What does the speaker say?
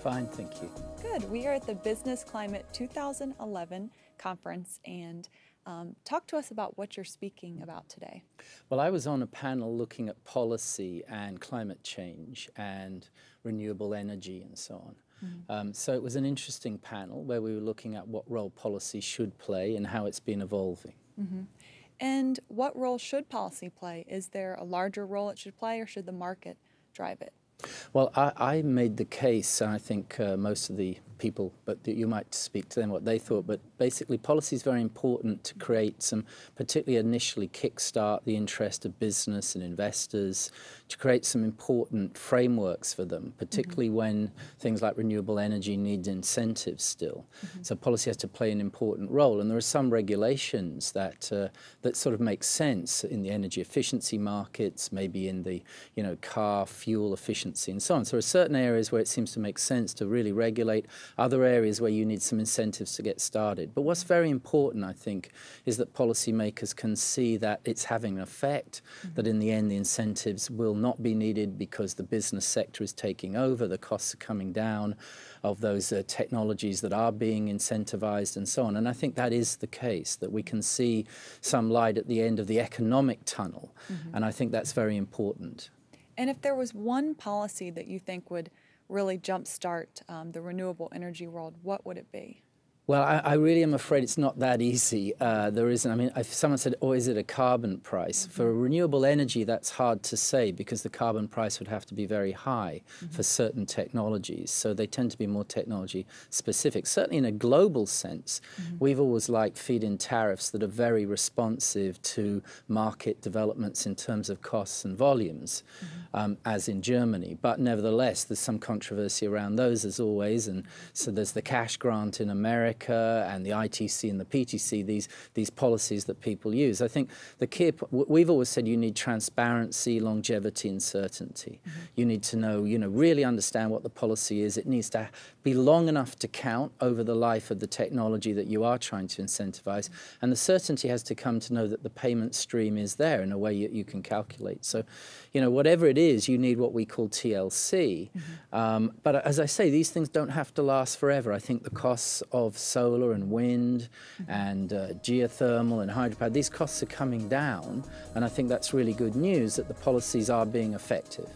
Fine, thank you. Good. We are at the Business Climate 2011 conference, and talk to us about what you're speaking about today. Well, I was on a panel looking at policy and climate change and renewable energy and so on. So it was an interesting panel where we were looking at what role policy should play and how it's been evolving. And what role should policy play? Is there a larger role it should play, or should the market drive it? Well, I made the case, and I think most of the people, but you might speak to them what they thought, but basically policy is very important to create some, particularly initially kickstart the interest of business and investors, to create some important frameworks for them, particularly when things like renewable energy need incentives still. So policy has to play an important role, and there are some regulations that that sort of make sense in the energy efficiency markets, maybe in the car fuel efficiency and so on. So there are certain areas where it seems to make sense to really regulate, other areas where you need some incentives to get started. But what's very important, I think, is that policymakers can see that it's having an effect, that in the end the incentives will not be needed because the business sector is taking over, the costs are coming down of those technologies that are being incentivized and so on. And I think that is the case, that we can see some light at the end of the economic tunnel. And I think that's very important. And if there was one policy that you think would really jumpstart the renewable energy world, what would it be? Well, I really am afraid it's not that easy. There isn't. I mean, if someone said, oh, is it a carbon price? For renewable energy, that's hard to say because the carbon price would have to be very high for certain technologies. So they tend to be more technology specific. Certainly in a global sense, we've always liked feed-in tariffs that are very responsive to market developments in terms of costs and volumes, as in Germany. But nevertheless, there's some controversy around those as always. And so there's the cash grant in America, and the ITC and the PTC, these policies that people use. I think the key, we've always said you need transparency, longevity and certainty. You need to know, really understand what the policy is. It needs to be long enough to count over the life of the technology that you are trying to incentivize. And the certainty has to come to know that the payment stream is there in a way you can calculate. So, whatever it is, you need what we call TLC. But as I say, these things don't have to last forever. I think the costs of solar and wind and geothermal and hydropower, these costs are coming down, and I think that's really good news that the policies are being effective.